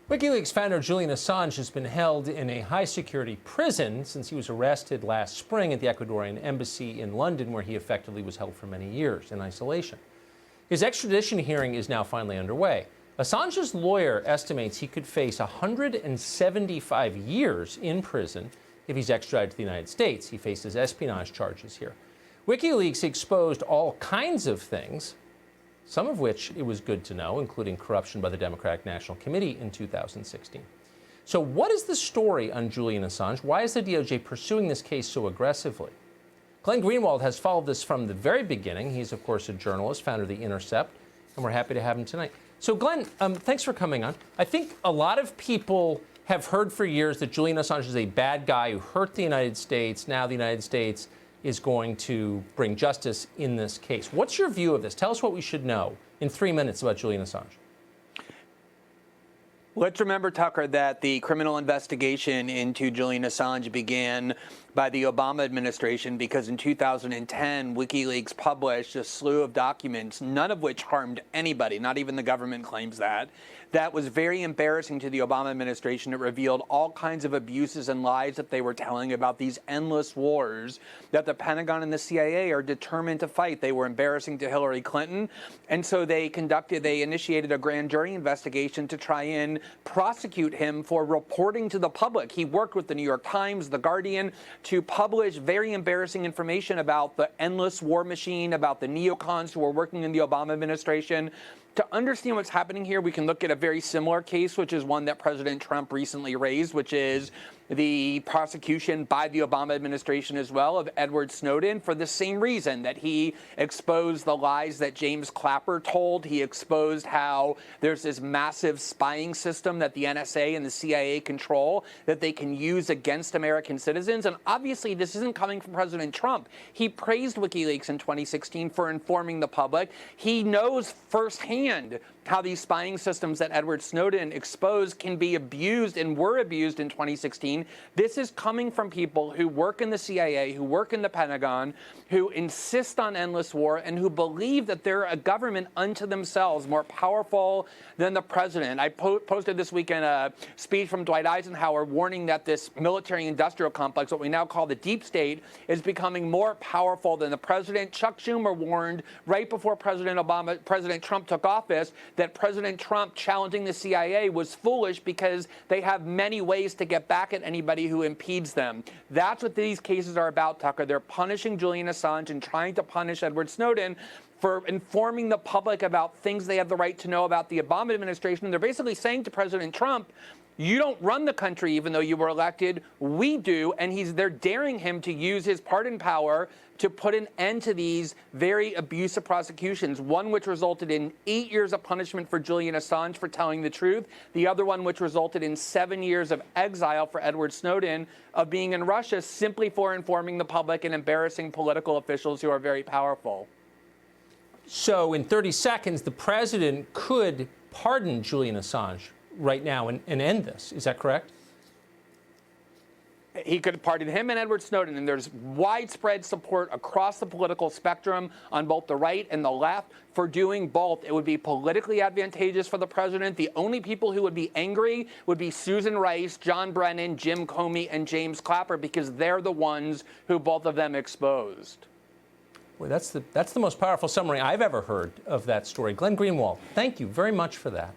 Wikileaks founder Julian Assange has been held in a high-security prison since he was arrested last spring at the Ecuadorian embassy in London, where he effectively was held for many years in isolation. His extradition hearing is now finally underway. Assange's lawyer estimates he could face 175 years in prison if he's extradited to the United States. He faces espionage charges here. Wikileaks exposed all kinds of things, some of which it was good to know, including corruption by the Democratic National Committee in 2016. So what is the story on Julian Assange? Why is the DOJ pursuing this case so aggressively? Glenn Greenwald has followed this from the very beginning. He's, of course, a journalist, founder of The Intercept, and we're happy to have him tonight. So, Glenn, thanks for coming on. I think a lot of people have heard for years that Julian Assange is a bad guy who hurt the United States. Now the United States is going to bring justice in this case. What's your view of this? Tell us what we should know in 3 minutes about Julian Assange. Let's remember, Tucker, that the criminal investigation into Julian Assange began by the Obama administration because in 2010, WikiLeaks published a slew of documents, none of which harmed anybody, not even the government claims that. That was very embarrassing to the Obama administration. It revealed all kinds of abuses and lies that they were telling about these endless wars that the Pentagon and the CIA are determined to fight. They were embarrassing to Hillary Clinton. And so they initiated a grand jury investigation to try and prosecute him for reporting to the public. He worked with the New York Times, The Guardian, to publish very embarrassing information about the endless war machine, about the neocons who were working in the Obama administration. To understand what's happening here, we can look at a very similar case, which is one that President Trump recently raised, which is the prosecution by the Obama administration as well of Edward Snowden for the same reason, that he exposed the lies that James Clapper told. He exposed how there's this massive spying system that the NSA and the CIA control that they can use against American citizens. And obviously, this isn't coming from President Trump. He praised WikiLeaks in 2016 for informing the public. He knows firsthand how these spying systems that Edward Snowden exposed can be abused and were abused in 2016. This is coming from people who work in the CIA, who work in the Pentagon, who insist on endless war, and who believe that they're a government unto themselves, more powerful than the president. I posted this weekend a speech from Dwight Eisenhower warning that this military-industrial complex, what we now call the deep state, is becoming more powerful than the president. Chuck Schumer warned right before President Trump took office that President Trump challenging the CIA was foolish because they have many ways to get back at anybody who impedes them. That's what these cases are about, Tucker. They're punishing Julian Assange and trying to punish Edward Snowden for informing the public about things they have the right to know about the Obama administration. They're basically saying to President Trump, you don't run the country even though you were elected. We do. And they're daring him to use his pardon power to put an end to these very abusive prosecutions, one which resulted in 8 years of punishment for Julian Assange for telling the truth, the other one which resulted in 7 years of exile for Edward Snowden of being in Russia simply for informing the public and embarrassing political officials who are very powerful. So in 30 seconds, the president could pardon Julian Assange right now and end this. Is that correct? He could pardon him and Edward Snowden, and there's widespread support across the political spectrum on both the right and the left for doing both. It would be politically advantageous for the president. The only people who would be angry would be Susan Rice, John Brennan, Jim Comey, and James Clapper, because they're the ones who both of them exposed. Boy, that's the most powerful summary I've ever heard of that story. Glenn Greenwald, thank you very much for that.